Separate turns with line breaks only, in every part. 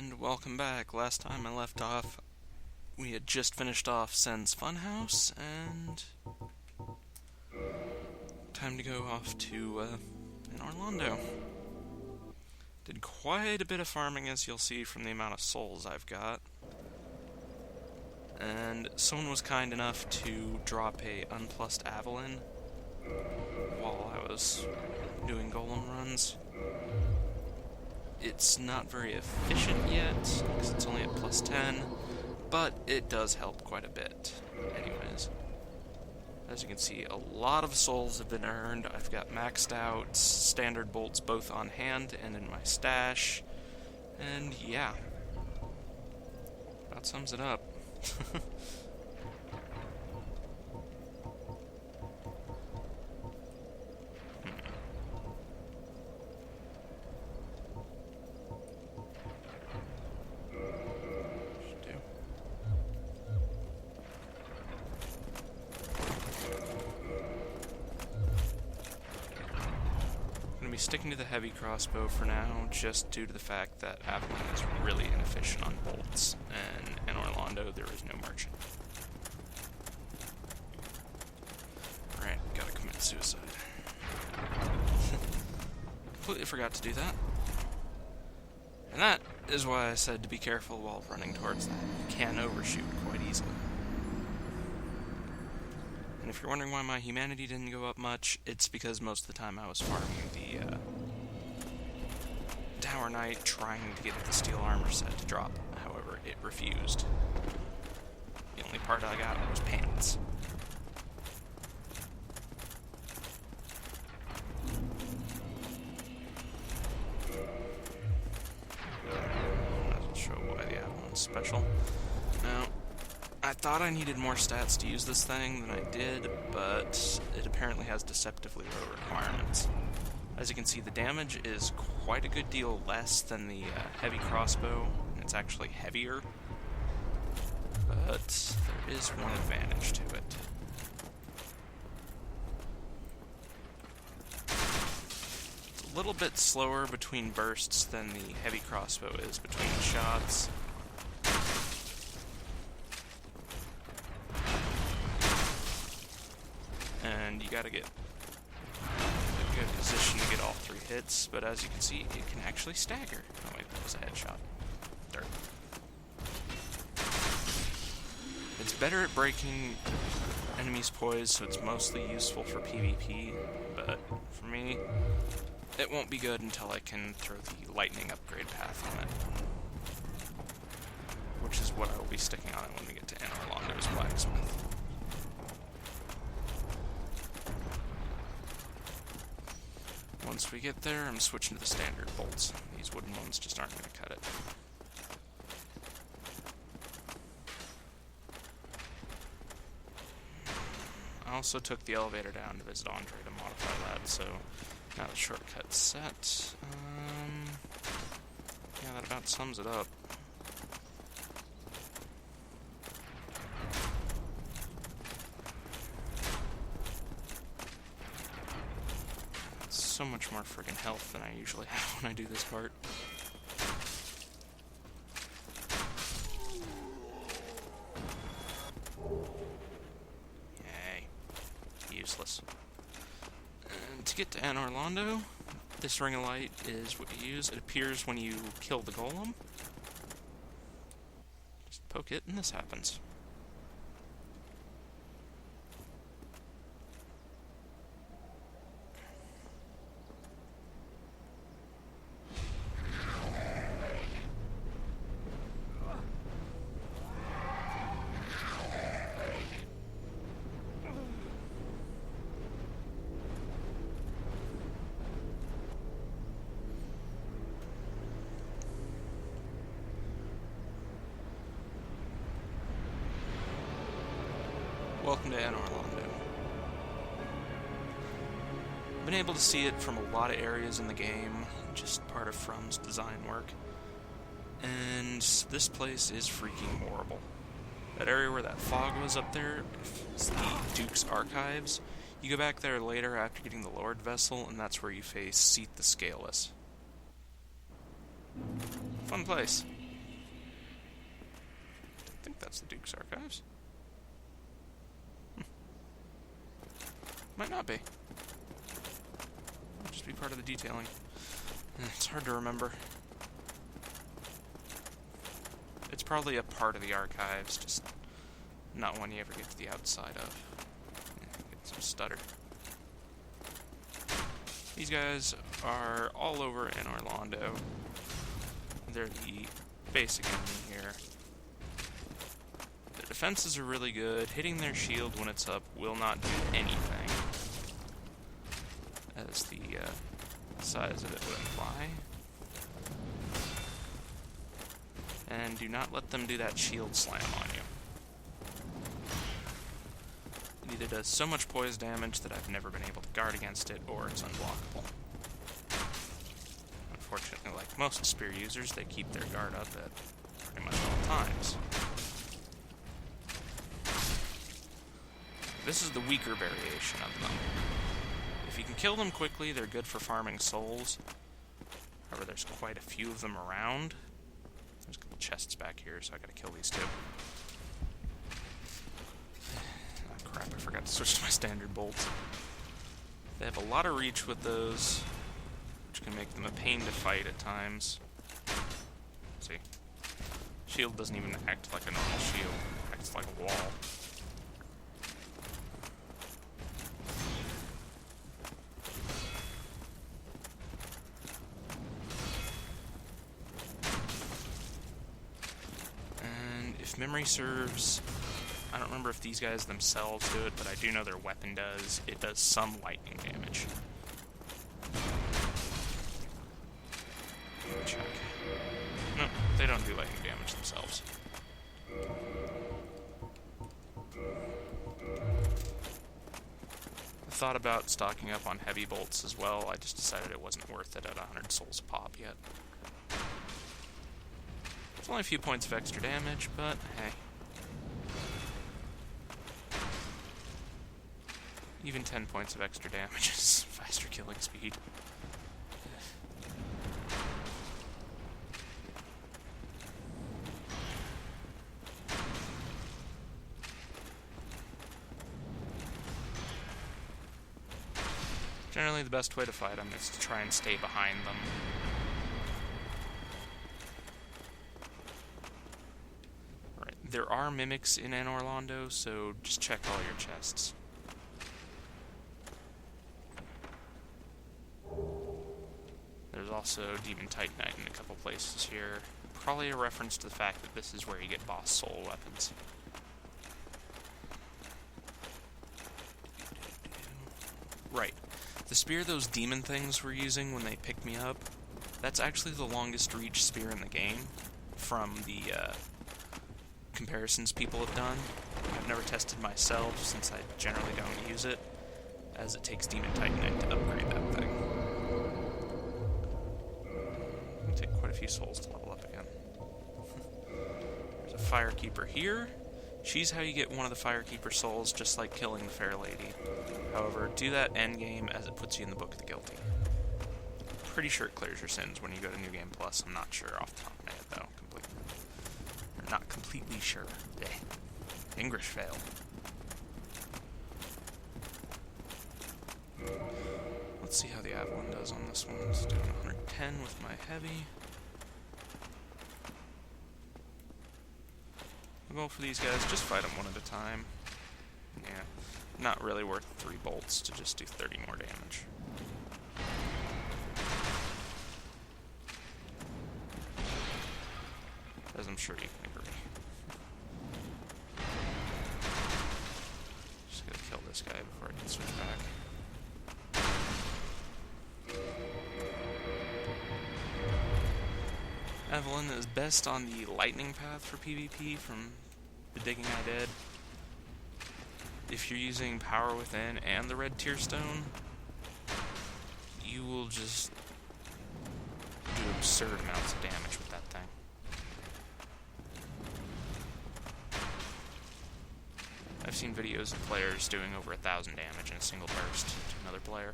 And welcome back. Last time I left off, we had just finished off Sen's funhouse, and time to go off to anor londo. Did quite a bit of farming, as you'll see from the amount of souls I've got. And someone was kind enough to drop a unplussed Avalon while I was doing golem runs. It's not very efficient yet, because it's only at plus 10, but it does help quite a bit. Anyways, as you can see, a lot of souls have been earned. I've got maxed out standard bolts both on hand and in my stash, and yeah, that sums it up. Sticking to the heavy crossbow for now, just due to the fact that Avalon is really inefficient on bolts, and in anor londo there is no merchant. Alright, gotta commit suicide. Completely forgot to do that. And that is why I said to be careful while running towards that. You can overshoot quite easily. And if you're wondering why my humanity didn't go up much, it's because most of the time I was farming the Tower Knight, trying to get the steel armor set to drop. However, it refused. The only part I got was pants. Doesn't show why the Avalon's special. Now, I thought I needed more stats to use this thing than I did, but it apparently has deceptively low requirements. As you can see, the damage is quite a good deal less than the heavy crossbow. It's actually heavier, but there is one advantage to it. It's a little bit slower between bursts than the heavy crossbow is between shots. And you gotta get a good position to get all 3 hits, but as you can see, it can actually stagger. Oh wait, that was a headshot. Dirt. It's better at breaking enemies' poise, so it's mostly useful for PvP, but for me, it won't be good until I can throw the lightning upgrade path on it. Which is what I will be sticking on it when we get to anor londo's blacksmith. Once we get there, I'm switching to the standard bolts. These wooden ones just aren't going to cut it. I also took the elevator down to visit Andre to modify that, so now the shortcut's set. Yeah, that about sums it up. So much more friggin' health than I usually have when I do this part. Yay. Useless. And to get to anor londo, this ring of light is what you use. It appears when you kill the golem. Just poke it and this happens. Welcome to anor londo. I've been able to see it from a lot of areas in the game, just part of From's design work. And this place is freaking horrible. That area where that fog was up there is the Duke's Archives. You go back there later after getting the Lord Vessel, and that's where you face Seat the Scaleless. Fun place. think that's the Duke's Archives. Might not be. Might just be part of the detailing. It's hard to remember. It's probably a part of the archives, just not one you ever get to the outside of. Get some stutter. These guys are all over anor londo. They're the basic enemy here. Their defenses are really good. Hitting their shield when it's up will not do anything, as the size of it would imply. And do not let them do that shield slam on you. It either does so much poise damage that I've never been able to guard against it, or it's unblockable. Unfortunately, like most spear users, they keep their guard up at pretty much all times. This is the weaker variation of them. If you can kill them quickly, they're good for farming souls. However, there's quite a few of them around. There's a couple chests back here, so I gotta kill these two. Oh crap, I forgot to switch to my standard bolts. They have a lot of reach with those, which can make them a pain to fight at times. See? Shield doesn't even act like a normal shield. It acts like a wall. If memory serves, I don't remember if these guys themselves do it, but I do know their weapon does. It does some lightning damage. Check. No, they don't do lightning damage themselves. I thought about stocking up on heavy bolts as well. I just decided it wasn't worth it at 100 souls a pop yet. It's only a few points of extra damage, but hey. Even 10 points of extra damage is faster killing speed. Generally, the best way to fight them is to try and stay behind them. There are mimics in anor londo, so just check all your chests. There's also Demon Titanite in a couple places here. Probably a reference to the fact that this is where you get boss soul weapons. Right. The spear those demon things were using when they picked me up, that's actually the longest reach spear in the game from the comparisons people have done. I've never tested myself since I generally don't use it, as it takes Demon Titanite to upgrade that thing. It'll take quite a few souls to level up again. There's a Firekeeper here. She's how you get one of the Firekeeper souls, just like killing the Fair Lady. However, do that endgame as it puts you in the Book of the Guilty. Pretty sure it clears your sins when you go to New Game Plus. I'm not sure off the top of my head, though, completely. Not completely sure. English fail. Let's see how the Avalon does on this one. It's doing 110 with my heavy. I'll go for these guys. Just fight them one at a time. Yeah, not really worth 3 bolts to just do 30 more damage. As I'm sure you can agree. Just gotta kill this guy before I can switch back. Evelyn is best on the lightning path for PvP from the digging I did. If you're using Power Within and the Red Tear Stone, you will just do absurd amounts of damage with that thing. I've seen videos of players doing over 1,000 damage in a single burst to another player.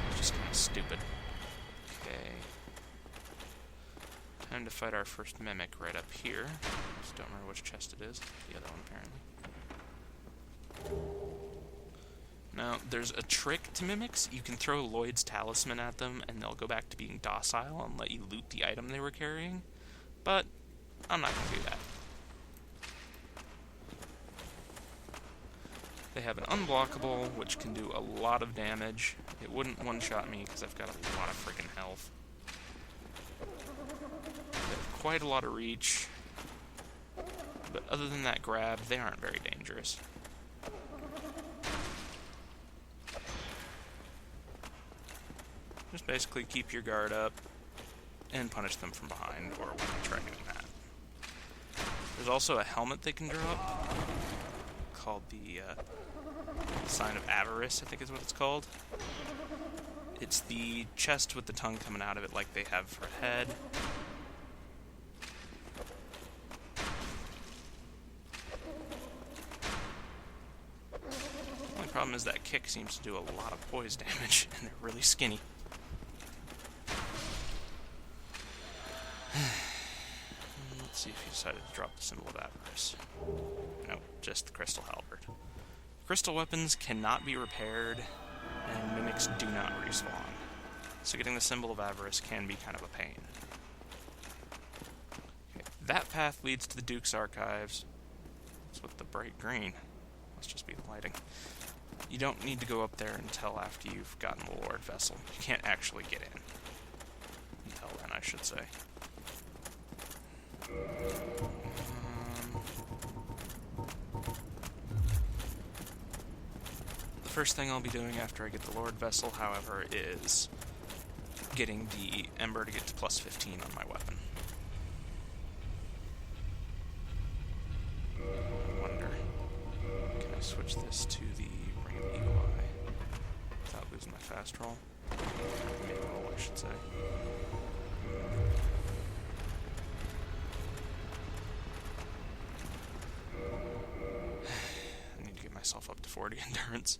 It's just kind of stupid. Okay. Time to fight our first mimic right up here. Just don't remember which chest it is. The other one, apparently. Now, there's a trick to mimics. You can throw Lloyd's talisman at them, and they'll go back to being docile and let you loot the item they were carrying. But I'm not going to do that. They have an unblockable, which can do a lot of damage. It wouldn't one-shot me because I've got a lot of freaking health. They have quite a lot of reach. But other than that grab, they aren't very dangerous. Just basically keep your guard up and punish them from behind or when they try doing that. There's also a helmet they can drop called the Sign of Avarice, I think is what it's called. It's the chest with the tongue coming out of it like they have for a head. The only problem is that kick seems to do a lot of poise damage, and they're really skinny. Let's see if he decided to drop the symbol of avarice. Nope, just the crystal halberd. Crystal weapons cannot be repaired, and mimics do not respawn. So getting the symbol of avarice can be kind of a pain. Okay, that path leads to the Duke's archives. What's with the bright green? Must just be the lighting. You don't need to go up there until after you've gotten the Lord Vessel. You can't actually get in. Until then, I should say. The first thing I'll be doing after I get the Lord Vessel, however, is getting the Ember to get to plus 15 on my weapon. I wonder, can I switch this to the Ring of Eagle Eye without losing my fast roll? Mid roll, I should say. I need to get myself up to 40 endurance.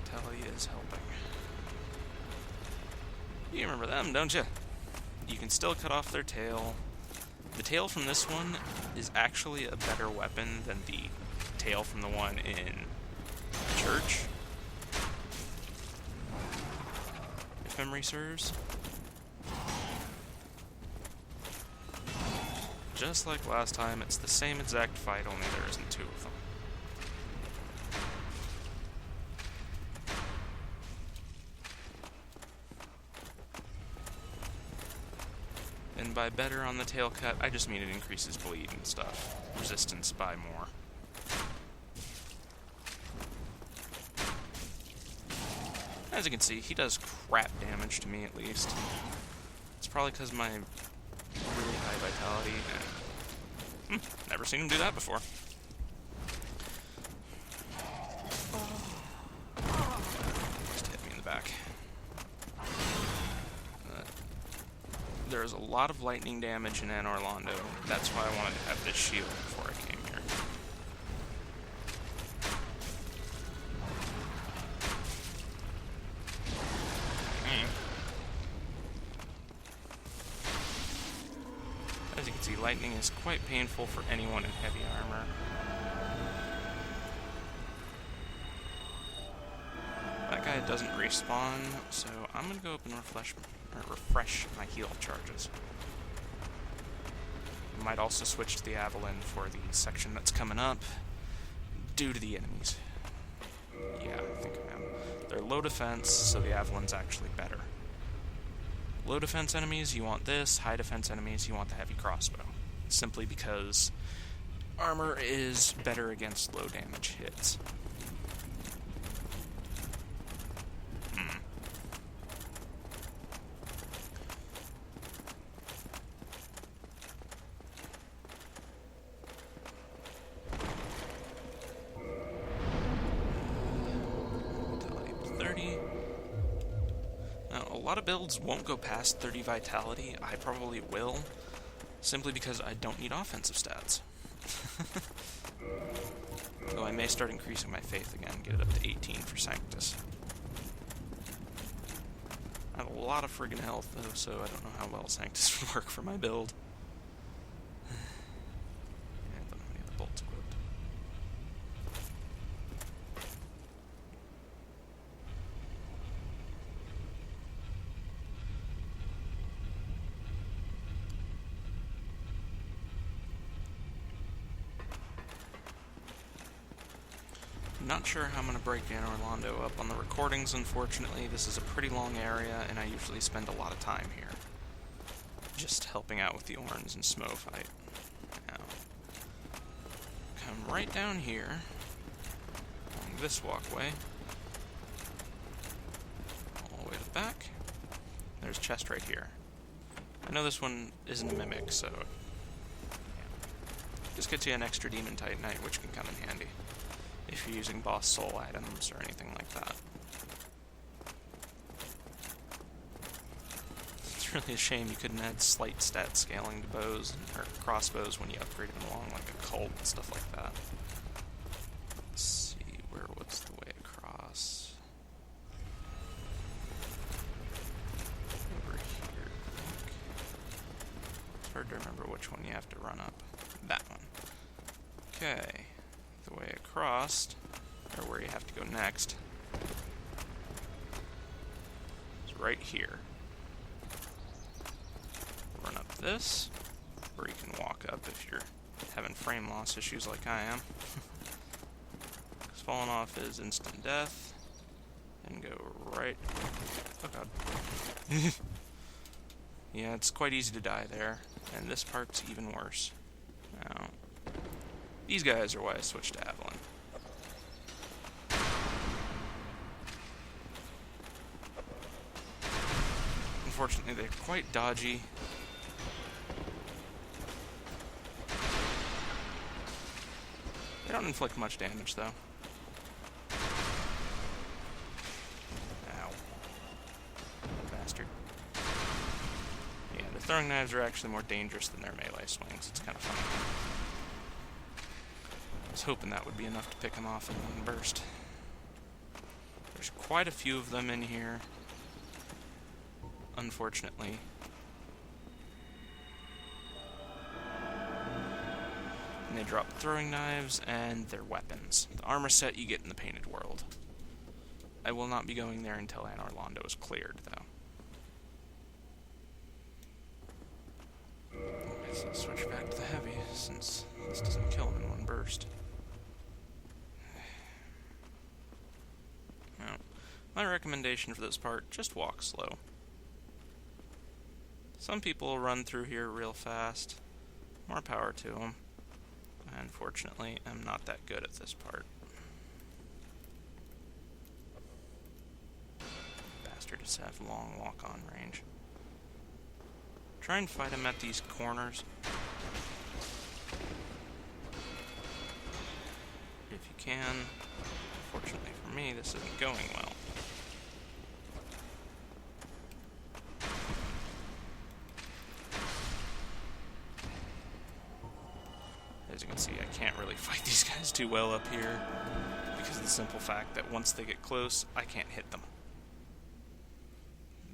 Vitality is helping. You remember them, don't you? You can still cut off their tail. The tail from this one is actually a better weapon than the tail from the one in the church, if memory serves. Just like last time, it's the same exact fight, only there isn't two of them. And by better on the tail cut, I just mean it increases bleed and stuff. Resistance by more. As you can see, he does crap damage to me at least. It's probably because my really high vitality and never seen him do that before. Just hit me in the back. There's a lot of lightning damage in Anor Londo. That's why I wanted to have this shield before I came here. As you can see, lightning is quite painful for anyone in heavy armor. That guy doesn't respawn, so I'm going to go up and refresh my heal charges. I might also switch to the Avalon for the section that's coming up, due to the enemies. Yeah, I think I am. They're low defense, so the Avalon's actually better. Low defense enemies, you want this. High defense enemies, you want the heavy crossbow. Simply because armor is better against low damage hits. Now, a lot of builds won't go past 30 vitality. I probably will, simply because I don't need offensive stats. Though I may start increasing my faith again, get it up to 18 for Sanctus. I have a lot of friggin' health, though, so I don't know how well Sanctus would work for my build. And I don't have any of the bolts equipped. Not sure how I'm going to break anor londo up on the recordings, unfortunately. This is a pretty long area, and I usually spend a lot of time here. Just helping out with the Orns and Smo fight. Now, come right down here, along this walkway, all the way to the back. There's a chest right here. I know this one isn't a mimic, so yeah. Just gets you an extra demon titanite, which can come in handy if you're using boss soul items or anything like that. It's really a shame you couldn't add slight stat scaling to bows or crossbows when you upgraded them along, like a cult and stuff like that. Let's see, what's the way across? Over here, I think. It's hard to remember which one you have to run up. That one. Okay. The way across, or where you have to go next, is right here. Run up this, or you can walk up if you're having frame loss issues like I am. Because falling off is instant death, and go right. Oh god. Yeah, it's quite easy to die there, and this part's even worse. Now, these guys are why I switched to Avalon. Unfortunately, they're quite dodgy. They don't inflict much damage, though. Ow. Bastard. Yeah, the throwing knives are actually more dangerous than their melee swings. It's kind of funny. I was hoping that would be enough to pick them off in one burst. There's quite a few of them in here, unfortunately. And they drop throwing knives and their weapons. The armor set you get in the Painted World. I will not be going there until Anor Londo is cleared, though. I guess I'll switch back to the heavy, since this doesn't kill them in one burst. Now, my recommendation for this part, just walk slow. Some people run through here real fast. More power to them. Unfortunately, I'm not that good at this part. Bastards have long walk-on range. Try and fight him at these corners. If you can. Unfortunately for me, this isn't going well. As you can see, I can't really fight these guys too well up here because of the simple fact that once they get close, I can't hit them.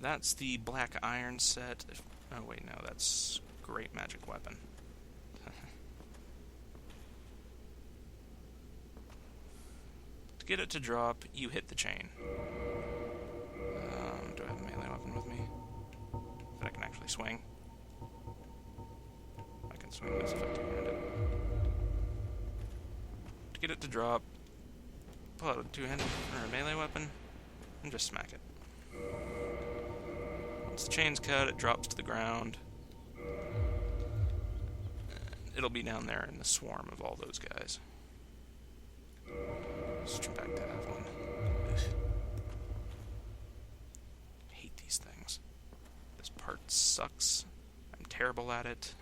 That's the black iron set. Oh wait, no, that's great magic weapon. To get it to drop, you hit the chain. Do I have a melee weapon with me that I can actually swing? I can swing this if I two-hand it. To get it to drop, pull out a two-handed or a melee weapon, and just smack it. Once the chain's cut, it drops to the ground. And it'll be down there in the swarm of all those guys. Switch back to Avalon. Hate these things. This part sucks. I'm terrible at it.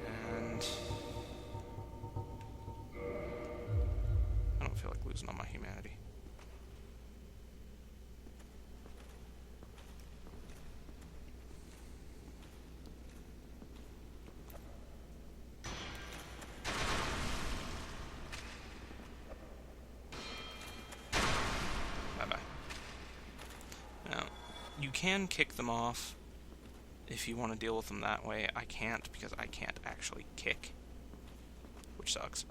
And I don't feel like losing all my humanity. Bye-bye. Now, You can kick them off if you want to deal with them that way. I can't because I can't actually kick, which sucks.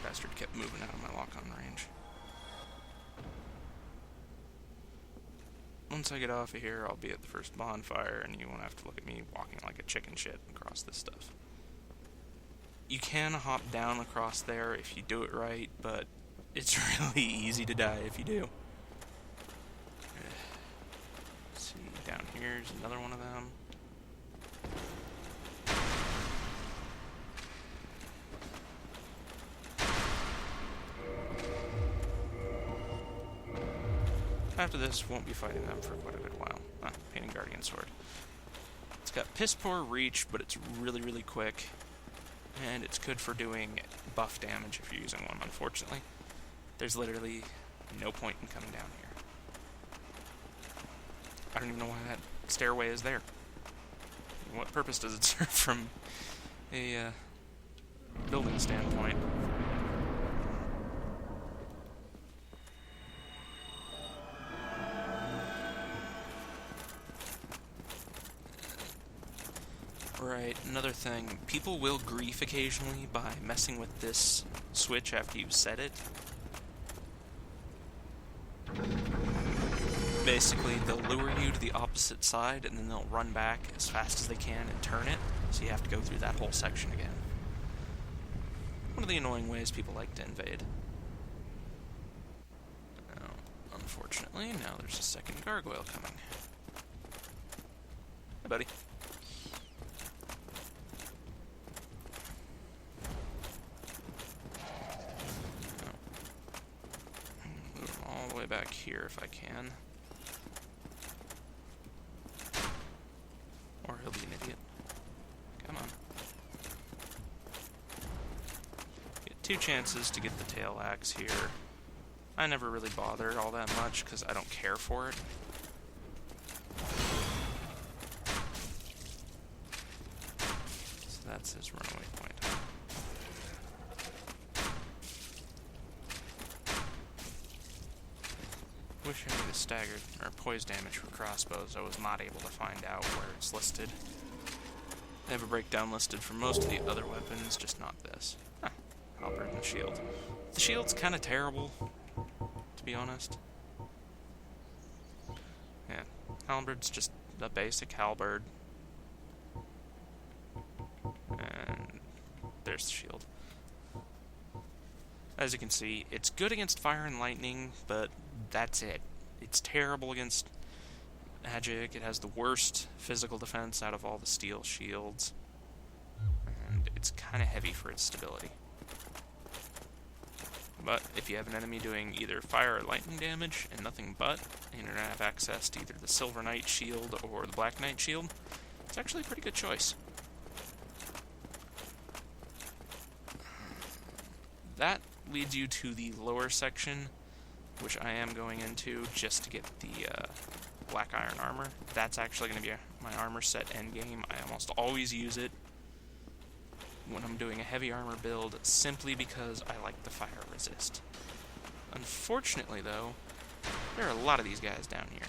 Bastard kept moving out of my lock-on range. Once I get off of here, I'll be at the first bonfire, and you won't have to look at me walking like a chicken shit across this stuff. You can hop down across there if you do it right, but it's really easy to die if you do. Let's see, down here's another one of them. After this, won't be fighting them for quite a good while. Painting Guardian Sword. It's got piss poor reach, but it's really, really quick. And it's good for doing buff damage if you're using one, unfortunately. There's literally no point in coming down here. I don't even know why that stairway is there. What purpose does it serve from a building standpoint? Right, another thing, people will grief occasionally by messing with this switch after you set it. Basically, they'll lure you to the opposite side, and then they'll run back as fast as they can and turn it, so you have to go through that whole section again. One of the annoying ways people like to invade. Now, unfortunately, now there's a second gargoyle coming. Hi, buddy. Way back here if I can. Or he'll be an idiot. Come on. Get 2 chances to get the tail axe here. I never really bother all that much because I don't care for it. So that's his runaway point. Wish I knew the staggered or poise damage for crossbows. I was not able to find out where it's listed. They have a breakdown listed for most of the other weapons, just not this. Halberd and shield. The shield's kind of terrible, to be honest. Yeah, halberd's just a basic halberd. And there's the shield. As you can see, it's good against fire and lightning, but that's it. It's terrible against magic. It has the worst physical defense out of all the steel shields. And it's kind of heavy for its stability. But if you have an enemy doing either fire or lightning damage and nothing but, and you don't have access to either the Silver Knight shield or the Black Knight shield, it's actually a pretty good choice. That leads you to the lower section, which I am going into just to get the black iron armor. That's actually going to be my armor set endgame. I almost always use it when I'm doing a heavy armor build, simply because I like the fire resist. Unfortunately, though, there are a lot of these guys down here.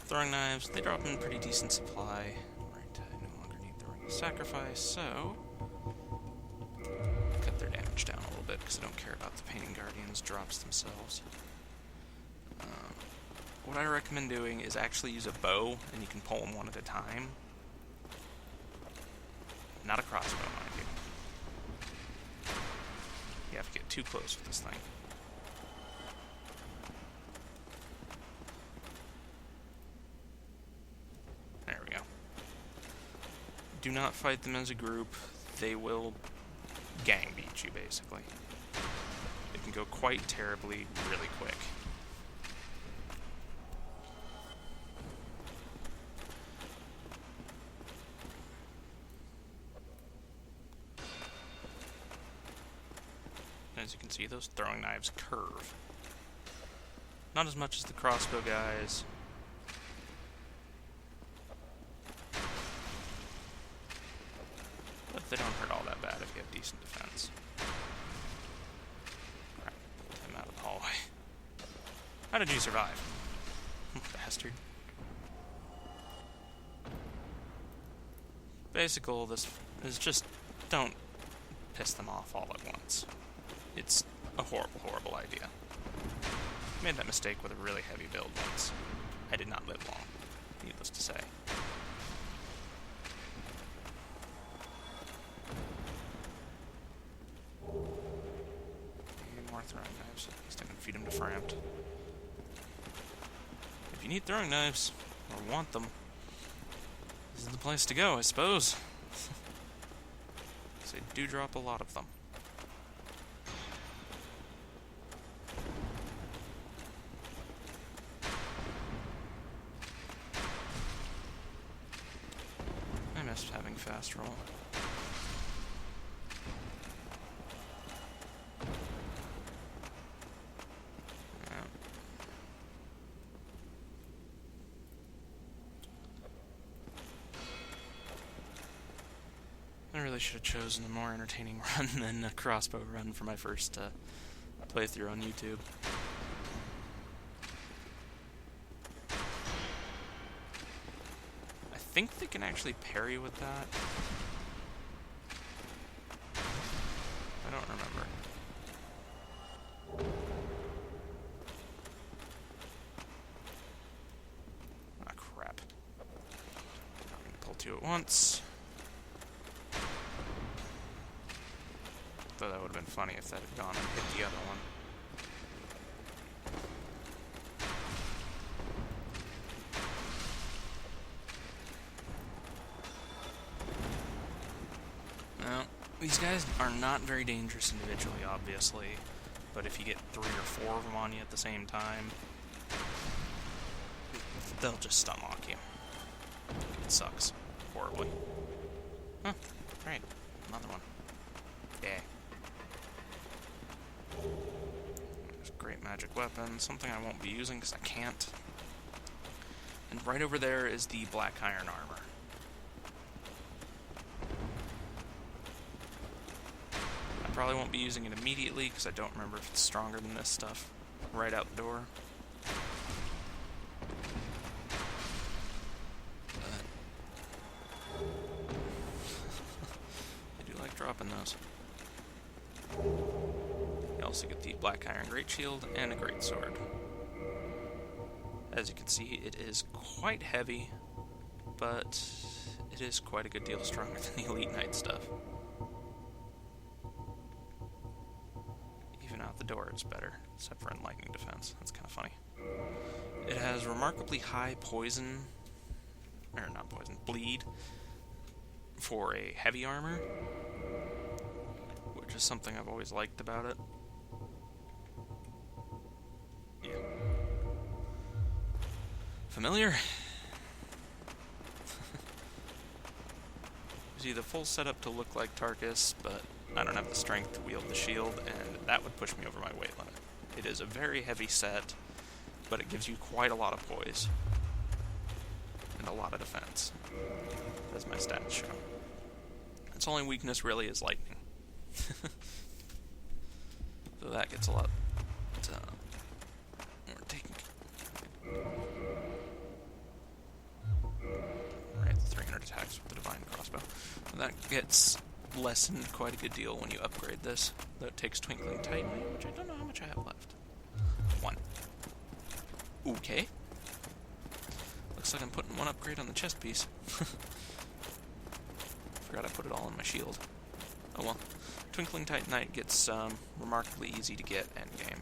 Throwing knives, they drop in pretty decent supply. Right, I no longer need the ring of sacrifice, so cut their damage down a little bit because I don't care about the painting guardians drops themselves. What I recommend doing is actually use a bow, and you can pull them one at a time. Not a crossbow, mind you. You have to get too close with this thing. There we go. Do not fight them as a group. They will gang beat you, basically. It can go quite terribly, really quick. As you can see, those throwing knives curve. Not as much as the crossbow guys. But they don't hurt all that bad if you have decent defense. Crap, pulled him out of the hallway. How did you survive? Bastard. Basically, this is just don't piss them off all at once. It's a horrible, horrible idea. I made that mistake with a really heavy build once. I did not live long, needless to say. Need more throwing knives. At least I can feed them to Framped. If you need throwing knives, or want them, this is the place to go, I suppose. Because they do drop a lot of them. I miss having fast roll. I really should have chosen a more entertaining run than a crossbow run for my first playthrough on YouTube. I think they can actually parry with that. I don't remember. Ah, crap. I'm going to pull two at once. Though that would have been funny if that had gone and hit the other one. Now, these guys are not very dangerous individually, obviously, but if you get 3 or 4 of them on you at the same time, they'll just stun lock you. It sucks. Horribly. Huh, great. Another one. Yeah. There's a great magic weapon, something I won't be using because I can't. And right over there is the black iron armor. I probably won't be using it immediately because I don't remember if it's stronger than this stuff right out the door. But I do like dropping those. You also get the black iron great shield and a great sword. As you can see, it is quite heavy, but it is quite a good deal stronger than the Elite Knight stuff. Even out the door it's better, except for in lightning defense. That's kind of funny. It has remarkably high poison, or not poison, bleed, for a heavy armor, which is something I've always liked about it. Yeah. Familiar? See, the full setup to look like Tarkus, but I don't have the strength to wield the shield, and that would push me over my weight limit. It is a very heavy set, but it gives you quite a lot of poise. And a lot of defense, as my stats show. Its only weakness really is lightning. So that gets a lot more taken. Right, 300 attacks with the Divine Crossbow. And that gets lessened quite a good deal when you upgrade this. Though it takes Twinkling Titan, which I don't know how much I have left. 1. Okay. Looks like I'm putting 1 upgrade on the chest piece. Forgot I put it all on my shield. Oh well. Twinkling Titanite gets remarkably easy to get endgame.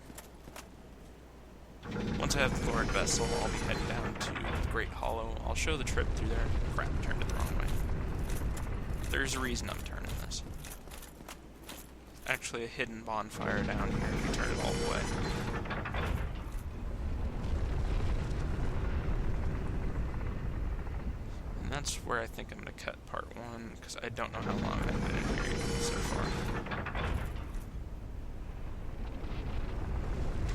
Once I have the Lord Vessel, I'll be heading down to the Great Hollow. I'll show the trip through there. Crap, I turned it the wrong way. There's a reason I'm turning this. Actually a hidden bonfire down here if you turn it all the way. And that's where I think I'm going to cut part 1, because I don't know how long I've been in here so far.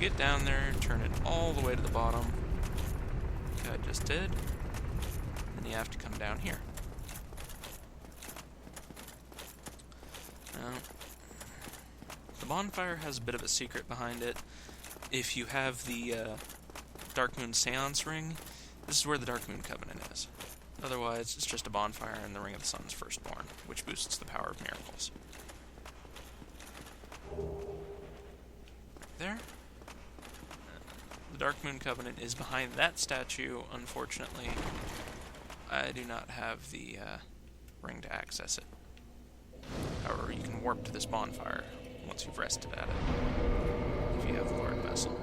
get down there, turn it all the way to the bottom, like I just did, then you have to come down here. Now, the bonfire has a bit of a secret behind it. If you have the Dark Moon Seance ring, this is where the Dark Moon Covenant is. Otherwise, it's just a bonfire in the Ring of the Sun's Firstborn, which boosts the power of miracles. Right there. The Dark Moon Covenant is behind that statue, unfortunately. I do not have the ring to access it. However, you can warp to this bonfire once you've rested at it, if you have the Lord Vessel.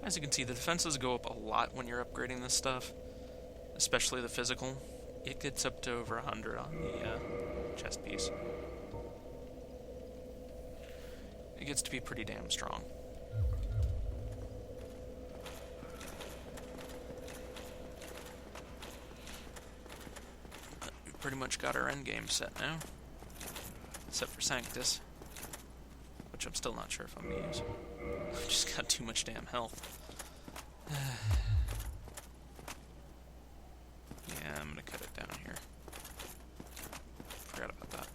As you can see, the defenses go up a lot when you're upgrading this stuff, especially the physical. It gets up to over 100 on the chest piece. It gets to be pretty damn strong. We've pretty much got our endgame set now, except for Sanctus, which I'm still not sure if I'm going to use. I've just got too much damn health. Yeah, I'm going to cut it down here. Forgot about that.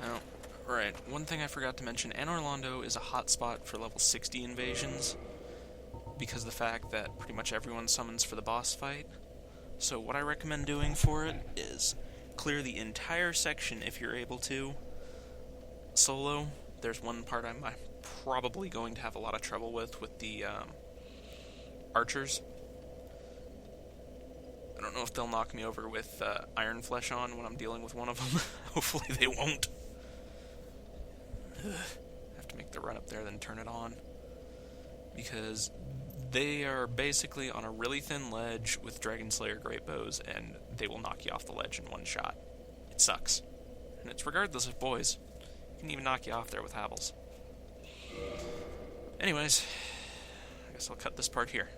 Now, right, one thing I forgot to mention, Anor Londo is a hotspot for level 60 invasions, because of the fact that pretty much everyone summons for the boss fight. So what I recommend doing for it is clear the entire section if you're able to. Solo, there's one part I'm probably going to have a lot of trouble with the archers. I don't know if they'll knock me over with Iron Flesh on when I'm dealing with one of them. Hopefully they won't. Have to make the run up there, then turn it on. Because they are basically on a really thin ledge with Dragon Slayer great bows, and they will knock you off the ledge in one shot. It sucks. And it's regardless of boys. You can even knock you off there with Havels. Anyways, I guess I'll cut this part here.